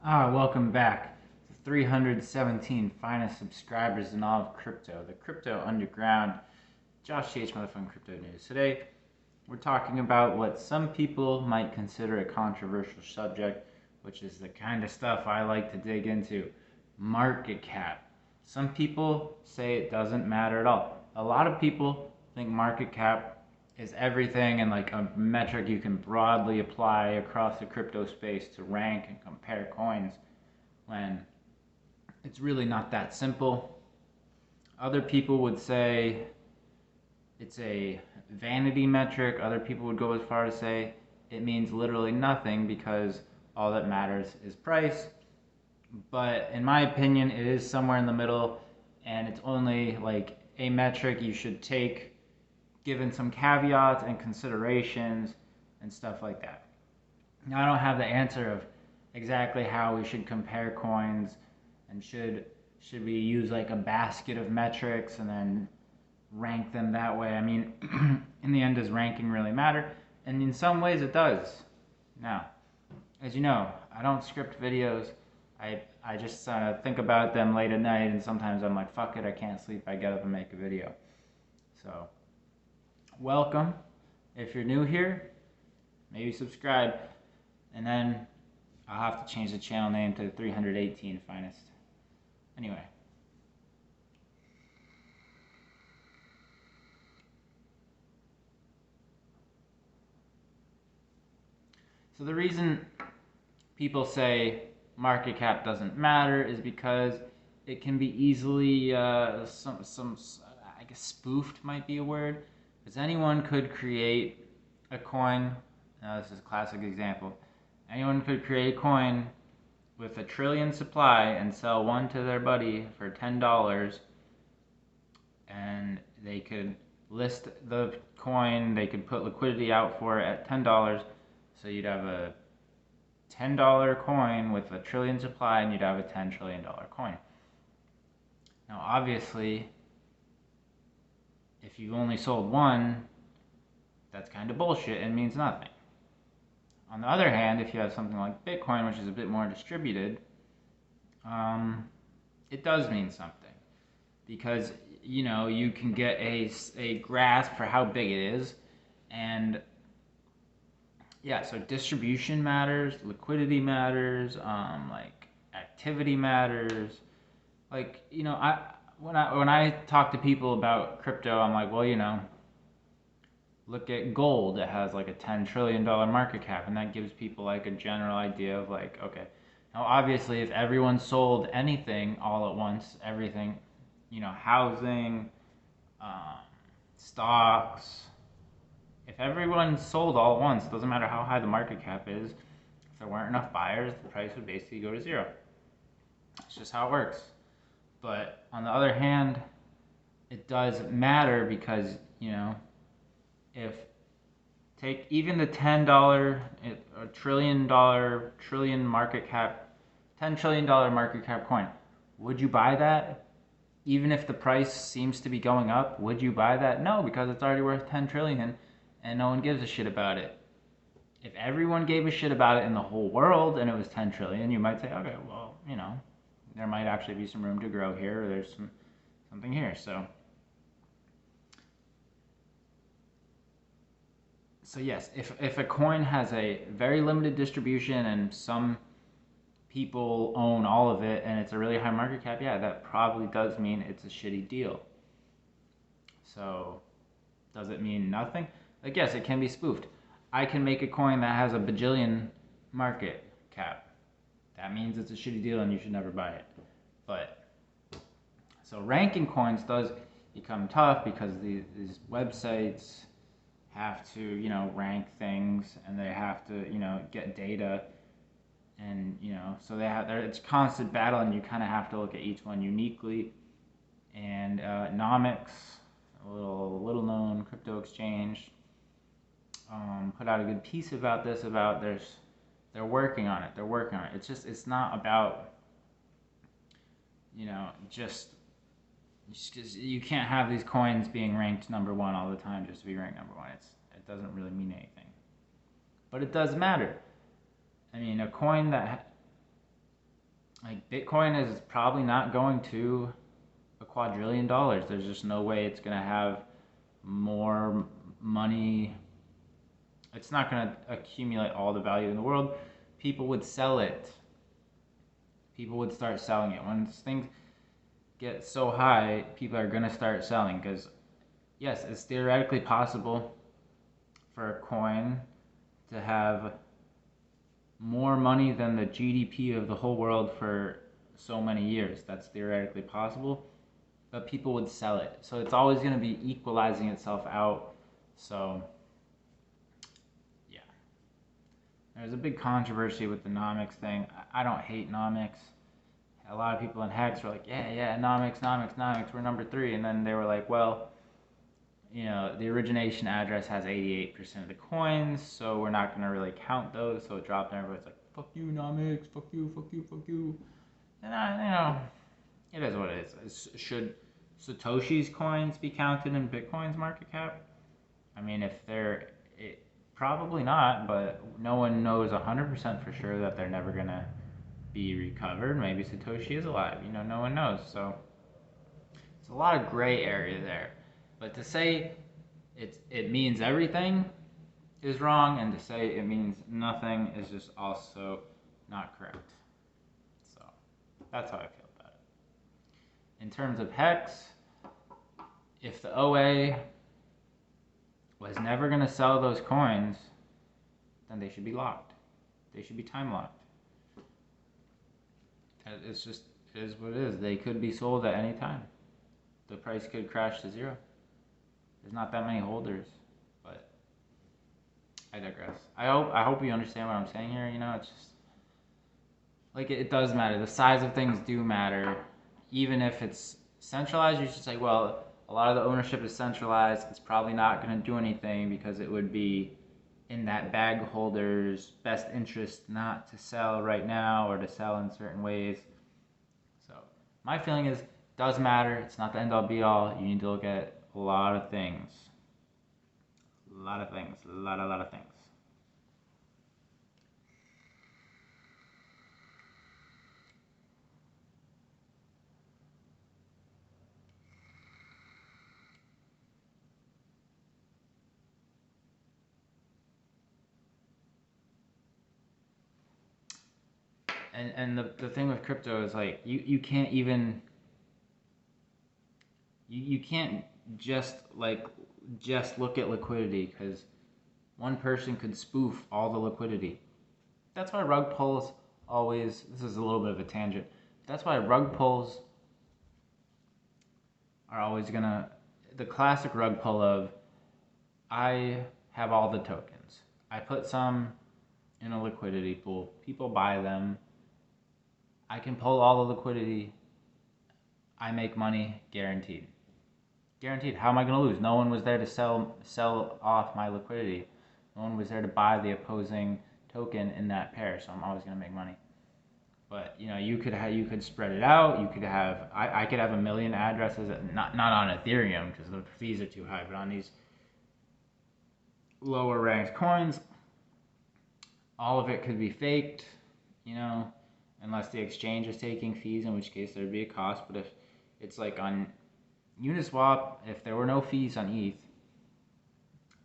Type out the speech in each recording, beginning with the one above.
Welcome back to 317 finest subscribers in all of crypto, the crypto underground. Josh H. Motherfucking Crypto News. Today, we're talking about what some people might consider a controversial subject, which is the kind of stuff I like to dig into: market cap. Some people say it doesn't matter at all. A lot of people think market cap is everything and like a metric you can broadly apply across the crypto space to rank and compare coins, when it's really not that simple. Other people would say it's a vanity metric. Other people would go as far as say it means literally nothing because all that matters is price. But in my opinion, it is somewhere in the middle, and it's only like a metric you should take given some caveats and considerations and stuff like that. Now, I don't have the answer of exactly how we should compare coins, and should we use like a basket of metrics and then rank them that way. I mean, in the end, does ranking really matter? And in some ways it does. Now, as you know, I don't script videos. I just think about them late at night, and sometimes I'm like, fuck it, I can't sleep, I get up and make a video. So welcome. If you're new here, maybe subscribe, and then I'll have to change the channel name to 318 Finest. Anyway. So the reason people say market cap doesn't matter is because it can be easily, I guess spoofed might be a word, because anyone could create a coin. Now this is a classic example. Anyone could create a coin with a trillion supply and sell one to their buddy for $10, and they could list the coin, they could put liquidity out for it at $10, so you'd have a $10 coin with a trillion supply, and you'd have a $10 trillion coin. Now obviously, if you've only sold one, that's kind of bullshit and means nothing. On the other hand, if you have something like Bitcoin, which is a bit more distributed, it does mean something, because you can get a grasp for how big it is. And yeah, so distribution matters, liquidity matters, like activity matters. Like, when I talk to people about crypto, I'm like, well, look at gold. It has like a $10 trillion market cap, and that gives people like a general idea of like, okay, now obviously if everyone sold anything all at once, everything, housing, stocks, if everyone sold all at once, doesn't matter how high the market cap is, if there weren't enough buyers, the price would basically go to zero. It's just how it works. But on the other hand, it does matter because, if take even the trillion market cap, $10 trillion market cap coin, would you buy that? Even if the price seems to be going up, would you buy that? No, because it's already worth 10 trillion and no one gives a shit about it. If everyone gave a shit about it in the whole world and it was 10 trillion, you might say, okay, well, there might actually be some room to grow here, or there's something here. So yes, if a coin has a very limited distribution and some people own all of it and it's a really high market cap, yeah, that probably does mean it's a shitty deal. So does it mean nothing? Like, yes, it can be spoofed. I can make a coin that has a bajillion market cap. That means it's a shitty deal and you should never buy it. But so ranking coins does become tough because these websites have to, rank things, and they have to, get data, and so it's constant battle, and you kind of have to look at each one uniquely. And Nomics, a little known crypto exchange, put out a good piece about this. They're working on it. It's not about just because you can't have these coins being ranked number one all the time just to be ranked number one. It doesn't really mean anything. But it does matter. I mean, a coin that like Bitcoin is probably not going to $250 billion. There's just no way it's going to have more money. It's not going to accumulate all the value in the world. People would sell it. People would start selling it. When things get so high, people are going to start selling because, yes, it's theoretically possible for a coin to have more money than the GDP of the whole world for so many years. That's theoretically possible, but people would sell it. So it's always going to be equalizing itself out. So, yeah. There's a big controversy with the nomics thing. I don't hate nomics. A lot of people in Hex were like, yeah, nomics, we're number 3. And then they were like, well, the origination address has 88% of the coins, so we're not going to really count those. So it dropped, and everybody's like, fuck you, nomics, fuck you. And it is what it is. Should Satoshi's coins be counted in Bitcoin's market cap? I mean, probably not, but no one knows 100% for sure that they're never going to be recovered. Maybe Satoshi is alive. No one knows. So it's a lot of gray area there. But to say it means everything is wrong, and to say it means nothing is just also not correct. So that's how I feel about it. In terms of Hex, if the OA was never going to sell those coins, then they should be locked. They should be time locked. It's just, it is what it is. They could be sold at any time. The price could crash to zero. There's not that many holders, but I digress. I hope you understand what I'm saying here. It's just like it does matter. The size of things do matter. Even if it's centralized, you should say, well, a lot of the ownership is centralized. It's probably not going to do anything because it would be in that bag holder's best interest not to sell right now or to sell in certain ways. So my feeling is, it does matter. It's not the end all be all. You need to look at a lot of things. A lot of things. A lot of things. And the thing with crypto is like you can't even you can't just look at liquidity, because one person could spoof all the liquidity. That's why rug pulls always, this is a little bit of a tangent, that's why rug pulls are always gonna, the classic rug pull of, I have all the tokens, I put some in a liquidity pool, people buy them, I can pull all the liquidity, I make money, guaranteed. Guaranteed. How am I going to lose? No one was there to sell off my liquidity. No one was there to buy the opposing token in that pair, so I'm always going to make money. But you could spread it out. You could have I could have a million addresses, not on Ethereum because the fees are too high, but on these lower ranked coins, all of it could be faked, unless the exchange is taking fees, in which case there'd be a cost. But if it's like on Uniswap, if there were no fees on ETH,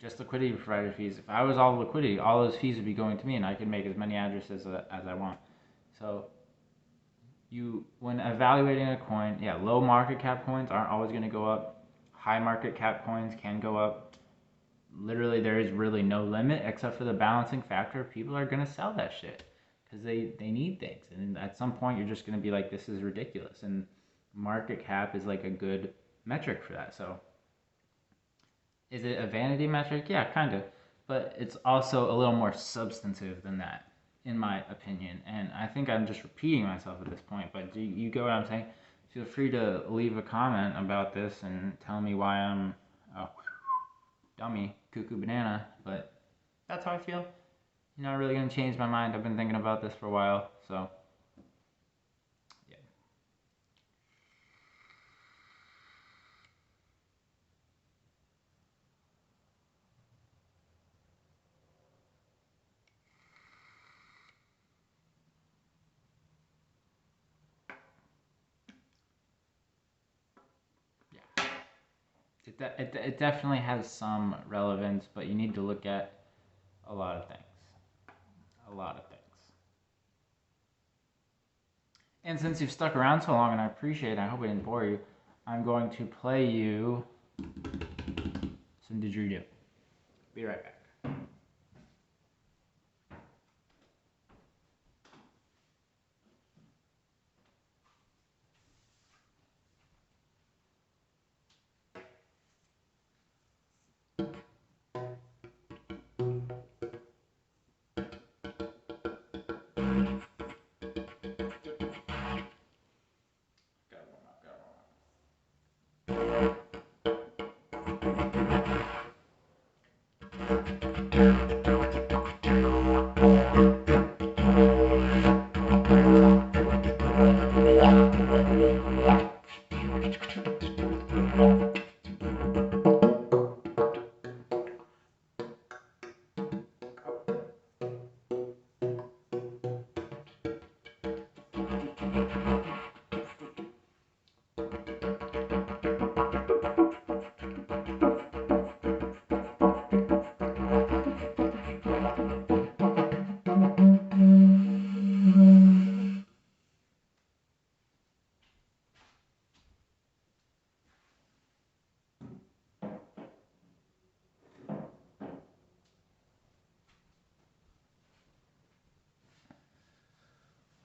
just liquidity provider fees, if I was all the liquidity, all those fees would be going to me, and I could make as many addresses as I want. So when evaluating a coin, low market cap coins aren't always going to go up. High market cap coins can go up. Literally, there is really no limit except for the balancing factor. People are going to sell that shit because they need things, and at some point you're just going to be like, this is ridiculous, and market cap is like a good metric for that. So is it a vanity metric? Yeah, kind of, but it's also a little more substantive than that, in my opinion. And I think I'm just repeating myself at this point, but do you get what I'm saying? Feel free to leave a comment about this and tell me why I'm dummy, cuckoo banana, but that's how I feel. You're not really going to change my mind. I've been thinking about this for a while, so yeah. it definitely has some relevance, but you need to look at a lot of things. A lot of things. And since you've stuck around so long, and I appreciate it, I hope I didn't bore you, I'm going to play you some didgeridoo. Be right back.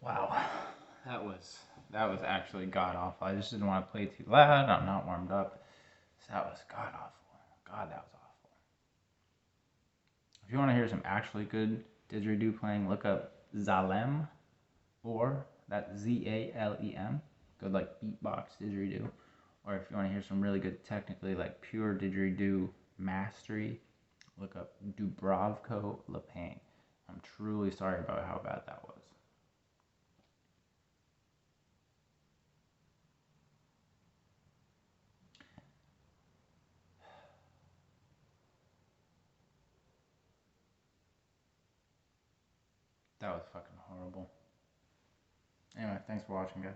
Wow, that was actually god awful. I just didn't want to play too loud. I'm not warmed up. So that was god awful. God, that was awful. If you want to hear some actually good didgeridoo playing, look up Zalem, or that's Zalem. Good like beatbox didgeridoo. Or if you want to hear some really good technically like pure didgeridoo mastery, look up Dubravko Lepang. I'm truly sorry about how bad that was. That was fucking horrible. Anyway, thanks for watching, guys.